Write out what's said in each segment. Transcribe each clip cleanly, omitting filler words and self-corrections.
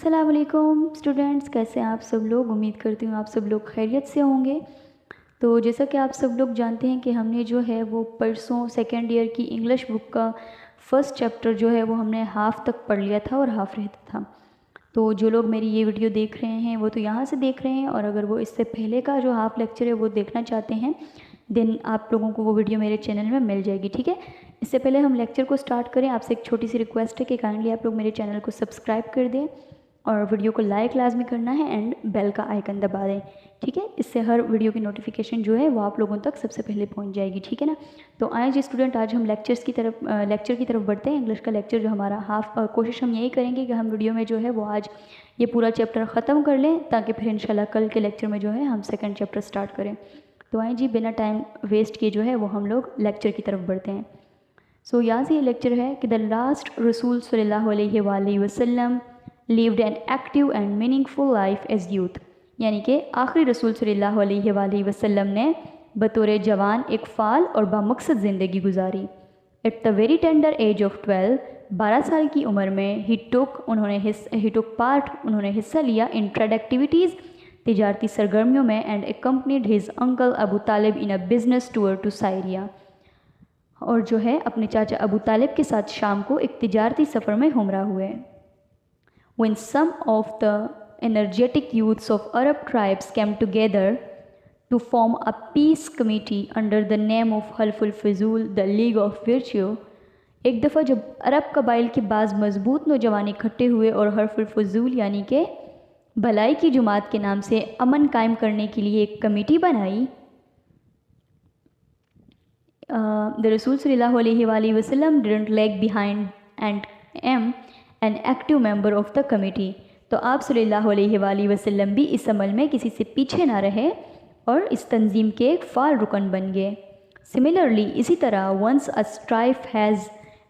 السلام علیکم اسٹوڈینٹس، کیسے ہیں آپ سب لوگ؟ امید کرتی ہوں آپ سب لوگ خیریت سے ہوں گے۔ تو جیسا کہ آپ سب لوگ جانتے ہیں کہ ہم نے جو ہے وہ پرسوں سیکنڈ ایئر کی انگلش بک کا فرسٹ چیپٹر جو ہے وہ ہم نے ہاف تک پڑھ لیا تھا اور ہاف رہتا تھا۔ تو جو لوگ میری یہ ویڈیو دیکھ رہے ہیں وہ تو یہاں سے دیکھ رہے ہیں، اور اگر وہ اس سے پہلے کا جو ہاف لیکچر ہے وہ دیکھنا چاہتے ہیں دین آپ لوگوں کو وہ ویڈیو میرے چینل میں مل جائے گی، ٹھیک ہے؟ اس سے پہلے ہم لیکچر کو سٹارٹ کریں، آپ سے ایک چھوٹی سی ریکویسٹ ہے کہ کائنڈلی آپ لوگ میرے چینل کو سبسکرائب کر دیں اور ویڈیو کو لائک لازمی کرنا ہے اینڈ بیل کا آئیکن دبا دیں، ٹھیک ہے؟ اس سے ہر ویڈیو کی نوٹیفیکیشن جو ہے وہ آپ لوگوں تک سب سے پہلے پہنچ جائے گی، ٹھیک ہے نا؟ تو آئیں جی اسٹوڈنٹ، آج ہم لیکچر کی طرف بڑھتے ہیں۔ انگلش کا لیکچر جو ہمارا کوشش ہم یہی کریں گے کہ ہم ویڈیو میں جو ہے وہ آج یہ پورا چیپٹر ختم کر لیں، تاکہ پھر انشاءاللہ کل کے لیکچر میں جو ہے ہم سیکنڈ چیپٹر سٹارٹ کریں۔ تو آئیں جی بنا ٹائم ویسٹ کیے جو ہے وہ ہم لوگ لیکچر کی طرف بڑھتے ہیں۔ سو یہاں سے یہ لیکچر ہے کہ دا لاسٹ رسول صلی اللہ علیہ وآلہ وسلم lived an active and meaningful life as youth، یعنی کہ آخری رسول صلی اللہ علیہ وآلہ وسلم نے بطور جوان ایک فعال اور بامقصد زندگی گزاری۔ At the very tender age of 12 سال کی عمر میں انہوں نے حصہ لیا in trade activities، تجارتی سرگرمیوں میں، and accompanied his uncle ابو طالب in a business tour to Syria، اور جو ہے اپنے چاچا ابو طالب کے ساتھ شام کو ایک تجارتی سفر میں ہمراہ ہوئے۔ When some of the energetic youths of Arab tribes came together to form a peace committee under the name of Half al-Fuzul, the League of Virtue، ایک دفعہ جب عرب قبائل کے بعض مضبوط نوجوان اکٹھے ہوئے اور حلف الفضول یعنی کہ بھلائی کی جماعت کے نام سے امن قائم کرنے کے لیے ایک کمیٹی بنائی، the رسول صلی اللہ علیہ وآلہ وسلم didn't lag behind and am an active member of the committee، تو آپ صلی اللہ علیہ وآلہ وسلم بھی اس عمل میں کسی سے پیچھے نہ رہے اور اس تنظیم کے ایک فعال رکن بن گئے۔ Similarly، اسی طرح once a strife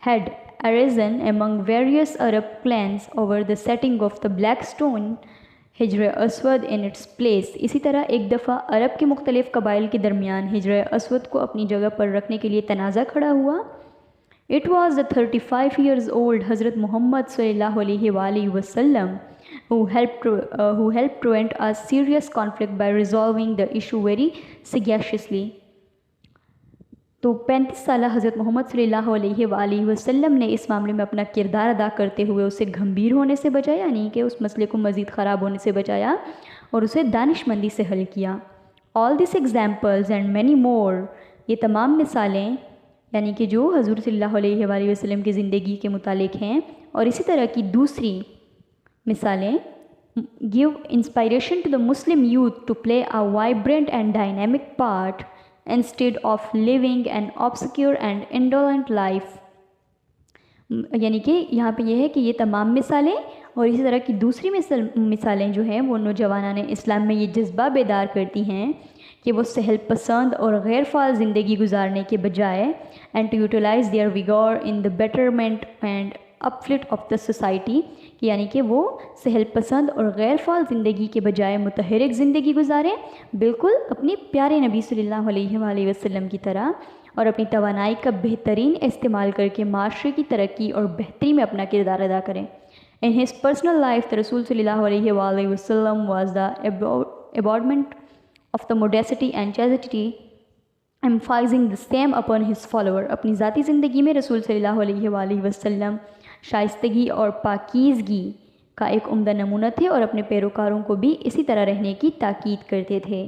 had arisen among various Arab clans over the setting of the black stone حجر اسود in its place، اسی طرح ایک دفعہ عرب کے مختلف قبائل کے درمیان حجر اسود کو اپنی جگہ پر رکھنے کے لیے تنازع کھڑا ہوا۔ It was the 35 years old حضرت محمد صلی اللہ علیہ وآلہ وسلم who helped prevent a serious conflict by resolving the issue very sagaciously، تو 35 سالہ حضرت محمد صلی اللہ علیہ وآلہ وسلم نے اس معاملے میں اپنا کردار ادا کرتے ہوئے اسے گھمبیر ہونے سے بچایا، یعنی کہ اس مسئلے کو مزید خراب ہونے سے بچایا اور اسے دانش مندی سے حل کیا۔ All these examples and many more، یہ تمام مثالیں یعنی کہ جو حضور صلی اللہ علیہ وآلہ وسلم کی زندگی کے متعلق ہیں اور اسی طرح کی دوسری مثالیں give inspiration to the Muslim youth to play a vibrant and dynamic part instead of living an obscure and indolent life، یعنی کہ یہاں پہ یہ ہے کہ یہ تمام مثالیں اور اسی طرح کی دوسری مثالیں جو ہیں وہ نوجوانان اسلام میں یہ جذبہ بیدار کرتی ہیں کہ وہ سہل پسند اور غیر فعال زندگی گزارنے کے بجائے and to utilize their vigor in the betterment and uplift of the society، یعنی کہ وہ سہل پسند اور غیر فعال زندگی کے بجائے متحرک زندگی گزاریں، بالکل اپنی پیارے نبی صلی اللہ علیہ وآلہ وسلم کی طرح، اور اپنی توانائی کا بہترین استعمال کر کے معاشرے کی ترقی اور بہتری میں اپنا کردار ادا کریں۔ In his personal life، the رسول صلی اللہ علیہ وآلہ وسلم was the embodiment of the modesty and chastity، emphasizing the same upon his follower۔ اپنی ذاتی زندگی میں رسول صلی اللہ علیہ وآلہ وسلم شائستگی اور پاکیزگی کا ایک عمدہ نمونہ تھے اور اپنے پیروکاروں کو بھی اسی طرح رہنے کی تاکید کرتے تھے۔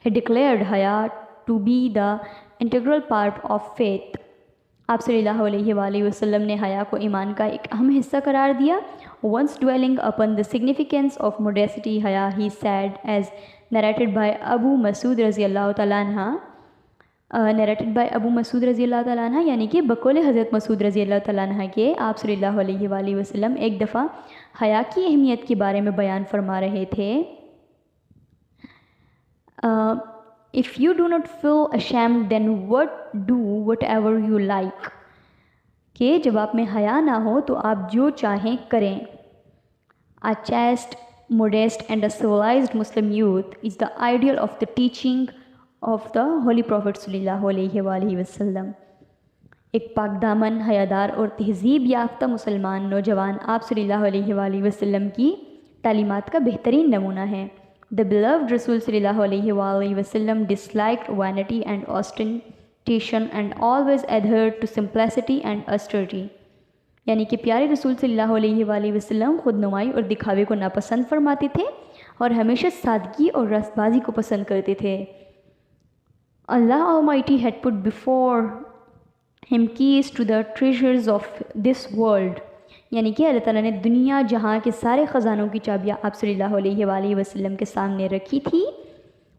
He declared حیا to be the integral part of faith، آپ صلی اللہ علیہ وآلہ وسلم نے حیا کو ایمان کا ایک اہم حصہ قرار دیا۔ Once dwelling upon the significance of modesty حیا he said as narrated by ابو مسعود رضی اللہ تعالیٰ عنہ، ابو مسعود رضی اللہ تعالیٰ عنہ یعنی کہ بقول حضرت مسعود رضی اللہ تعالیٰ عنہ کے آپ صلی اللہ علیہ وآلہ وسلم ایک دفعہ حیا کی اہمیت کے بارے میں بیان فرما رہے تھے۔ If you do not feel ashamed then do whatever you like، کہ جب آپ میں حیا نہ ہو تو آپ جو چاہیں کریں۔ A chaste, modest and a civilized Muslim youth is the ideal of the teaching of the Holy Prophet صلی اللہ علیہ وآلہ وسلم، ایک پاک دامن، حیادار اور تہذیب یافتہ مسلمان نوجوان آپ صلی اللہ علیہ وآلہ وسلم کی تعلیمات کا بہترین نمونہ ہے. The beloved رسول صلی اللہ علیہ وآلہ وسلم disliked vanity and ostentation and always adhered to simplicity and austerity. یعنی کہ پیارے رسول صلی اللہ علیہ وآلہ وسلم خود نمائی اور دکھاوے کو ناپسند فرماتے تھے اور ہمیشہ سادگی اور راست بازی کو پسند کرتے تھے. Allah Almighty had put before him keys to the treasures of this world. یعنی کہ اللہ تعالیٰ نے دنیا جہاں کے سارے خزانوں کی چابیاں آپ صلی اللہ علیہ وآلہ وسلم کے سامنے رکھی تھی.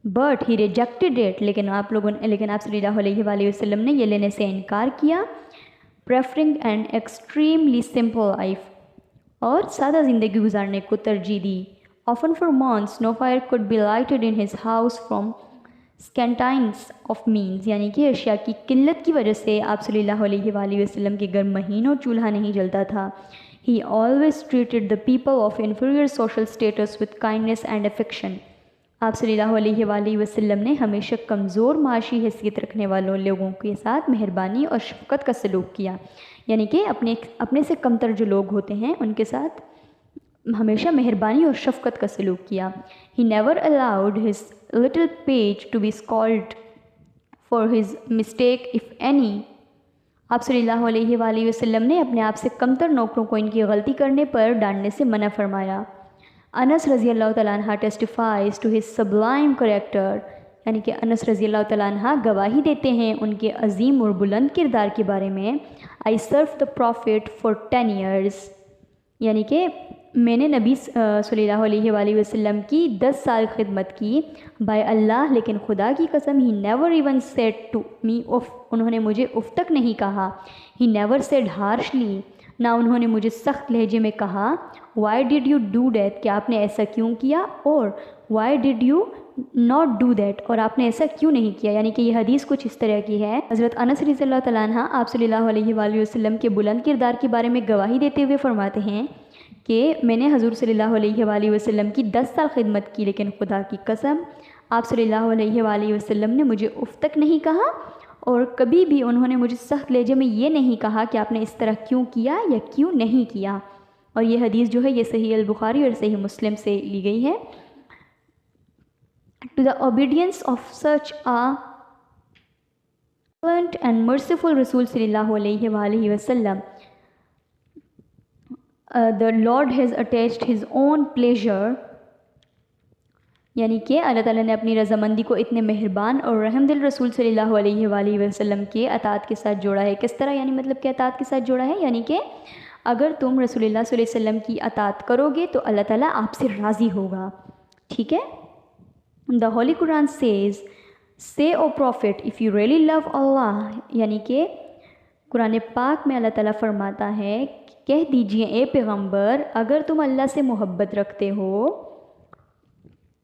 بٹ ہی ریجیکٹڈ اٹ، لیکن آپ صلی اللہ علیہ وآلہ وسلم نے یہ لینے سے انکار کیا. Preferring an extremely simple life, اور سادہ زندگی گزارنے کو ترجیح دی. Often for months no fire could be lighted in his house from scantiness of means. یعنی کہ اشیاء کی قلت کی وجہ سے آپ صلی اللہ علیہ وآلہ وسلم کے گھر مہینوں چولہا نہیں جلتا تھا. He always treated the people of inferior social status with kindness and affection. آپ صلی اللہ علیہ وآلہ وسلم نے ہمیشہ کمزور معاشی حیثیت رکھنے والوں لوگوں کے ساتھ مہربانی اور شفقت کا سلوک کیا. یعنی کہ اپنے سے کمتر جو لوگ ہوتے ہیں ان کے ساتھ ہمیشہ مہربانی اور شفقت کا سلوک کیا. He never allowed his little page to be scolded for his mistake if any. آپ صلی اللہ علیہ وآلہ وسلم نے اپنے آپ سے کمتر نوکروں کو ان کی غلطی کرنے پر ڈانٹنے سے منع فرمایا. انس رضی اللہ تعالیٰ عنہ testifies to his sublime character. یعنی کہ انس رضی اللہ تعالیٰ عنہ گواہی دیتے ہیں ان کے عظیم اور بلند کردار کے بارے میں. I served the Prophet for 10 years. یعنی کہ میں نے نبی صلی اللہ علیہ وآلہ وسلم کی 10 سال خدمت کی. بائی اللہ، لیکن خدا کی قسم he never even said to me off. انہوں نے مجھے اف تک نہیں کہا. he never said harshly. نہ انہوں نے مجھے سخت لہجے میں کہا why did you do that، کہ آپ نے ایسا کیوں کیا، اور why did you not do that، اور آپ نے ایسا کیوں نہیں کیا. یعنی کہ یہ حدیث کچھ اس طرح کی ہے. حضرت انس رضی اللہ تعالیٰ عنہ آپ صلی اللہ علیہ وآلہ وسلم کے بلند کردار کے بارے میں گواہی دیتے ہوئے فرماتے ہیں کہ میں نے حضور صلی اللہ علیہ وآلہ وسلم کی 10 سال خدمت کی، لیکن خدا کی قسم آپ صلی اللہ علیہ وآلہ وسلم نے مجھے اف تک نہیں کہا، اور کبھی بھی انہوں نے مجھے سخت لہجے میں یہ نہیں کہا کہ آپ نے اس طرح کیوں کیا یا کیوں نہیں کیا. اور یہ حدیث جو ہے یہ صحیح البخاری اور صحیح مسلم سے لی گئی ہے. To the obedience of such a benevolent and merciful رسول صلی اللہ علیہ وآلہ وسلم, the Lord has attached his own pleasure. یعنی کہ اللہ تعالیٰ نے اپنی رضامندی کو اتنے مہربان اور رحم دل رسول صلی اللہ علیہ وآلہ وسلم کے اطاعت کے ساتھ جوڑا ہے. کس طرح؟ یعنی مطلب کہ اطاعت کے ساتھ جوڑا ہے یعنی کہ اگر تم رسول اللہ صلی اللہ علیہ وسلم کی اطاعت کرو گے تو اللہ تعالیٰ آپ سے راضی ہوگا. ٹھیک ہے. The Holy Quran says, say O Prophet, if you really love Allah. یعنی کہ قرآن پاک میں اللہ تعالیٰ فرماتا ہے کہہ دیجئے اے پیغمبر اگر تم اللہ سے محبت رکھتے ہو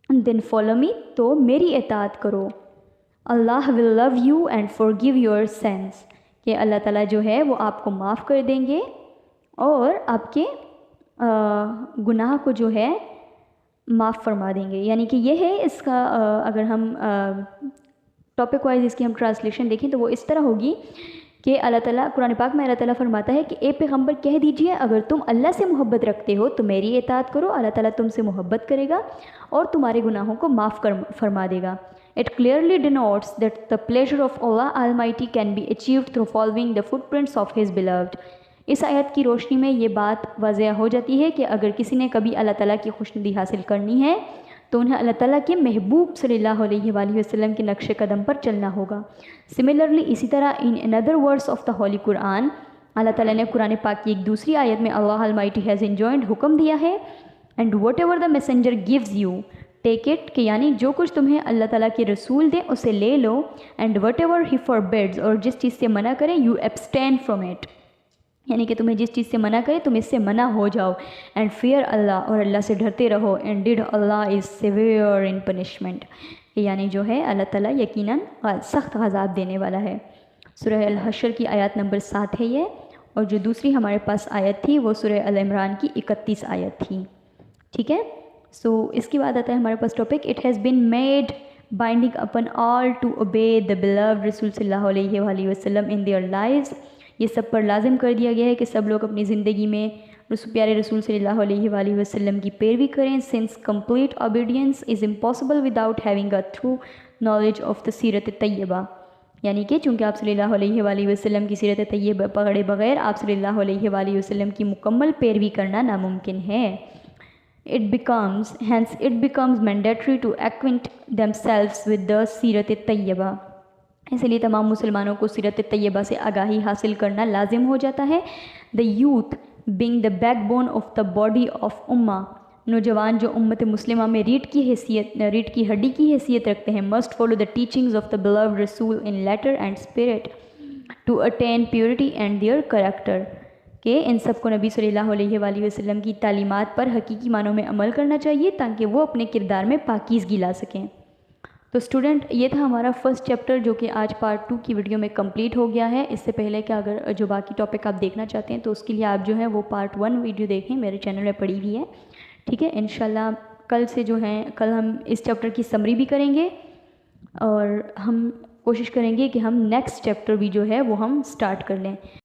then follow me، تو میری اطاعت کرو. اللہ will love you and forgive your sins، کہ اللہ تعالیٰ جو ہے وہ آپ کو معاف کر دیں گے اور آپ کے گناہ کو جو ہے معاف فرما دیں گے. یعنی کہ یہ ہے اس کا اگر ہم ٹاپک وائز اس کی ہم ٹرانسلیشن دیکھیں تو وہ اس طرح ہوگی کہ اللہ تعالیٰ قرآن پاک میں اللہ تعالیٰ فرماتا ہے کہ اے پیغمبر کہہ دیجئے اگر تم اللہ سے محبت رکھتے ہو تو میری اطاعت کرو، اللہ تعالیٰ تم سے محبت کرے گا اور تمہارے گناہوں کو معاف فرما دے گا. It clearly denotes that the pleasure of Allah Almighty can be achieved through following the footprints of His beloved. اس آیت کی روشنی میں یہ بات واضح ہو جاتی ہے کہ اگر کسی نے کبھی اللہ تعالیٰ کی خوشنودی حاصل کرنی ہے تو انہیں اللہ تعالیٰ کے محبوب صلی اللہ علیہ وآلہ وسلم کے نقش قدم پر چلنا ہوگا. سملرلی اسی طرح in another verse of the Holy Quran اللہ تعالیٰ نے قرآن پاک کی ایک دوسری آیت میں اللہ Almighty has enjoined حکم دیا ہے and whatever the messenger gives you take it، کہ یعنی جو کچھ تمہیں اللہ تعالیٰ کے رسول دے اسے لے لو، and whatever he forbids، اور جس چیز سے منع کرے you abstain from it، یعنی کہ تمہیں جس چیز سے منع کرے تم اس سے منع ہو جاؤ. اینڈ فیئر اللہ، اور اللہ سے ڈرتے رہو. And indeed Allah is severe in punishment, یعنی جو ہے اللہ تعالیٰ یقیناً سخت عذاب دینے والا ہے. سورہ الحشر کی آیات نمبر 7 ہے یہ، اور جو دوسری ہمارے پاس آیت تھی وہ سورہ العمران کی 31 آیت تھی. ٹھیک ہے. سو اس کے بعد آتا ہے ہمارے پاس topic it has been made binding upon all to obey the beloved رسول صلی اللہ علیہ وآلہ وسلم ان دیئر لائفز. یہ سب پر لازم کر دیا گیا ہے کہ سب لوگ اپنی زندگی میں پیارے رسول صلی اللہ علیہ وآلہ وسلم کی پیروی کریں. Since complete obedience is impossible without having a through knowledge of the سیرت طیبہ، یعنی کہ چونکہ آپ صلی اللہ علیہ وآلہ وسلم کی سیرت طیبہ پڑھے بغیر آپ صلی اللہ علیہ وآلہ وسلم کی مکمل پیروی کرنا ناممکن ہے. Hence it becomes mandatory to acquaint themselves with the سیرت طیبہ. اس لیے تمام مسلمانوں کو سیرت طیبہ سے آگاہی حاصل کرنا لازم ہو جاتا ہے. The youth being the backbone of the body of Ummah، نوجوان جو امت مسلمہ میں ریڑھ کی ہڈی کی حیثیت رکھتے ہیں، must follow the teachings of the beloved Rasul in letter and spirit to attain purity and their character، کہ ان سب کو نبی صلی اللہ علیہ وآلہ وسلم کی تعلیمات پر حقیقی معنوں میں عمل کرنا چاہیے تاکہ وہ اپنے کردار میں پاکیزگی لا سکیں. تو اسٹوڈنٹ، یہ تھا ہمارا فرسٹ چیپٹر جو کہ آج پارٹ 2 کی ویڈیو میں کمپلیٹ ہو گیا ہے. اس سے پہلے کہ اگر جو باقی ٹاپک آپ دیکھنا چاہتے ہیں تو اس کے لیے آپ جو ہے وہ پارٹ 1 ویڈیو دیکھیں، میرے چینل میں پڑی ہوئی ہے. ٹھیک ہے، انشاءاللہ کل سے جو ہیں کل ہم اس چیپٹر کی سمری بھی کریں گے اور ہم کوشش کریں گے کہ ہم نیکسٹ چیپٹر بھی جو ہے وہ ہم سٹارٹ کر لیں.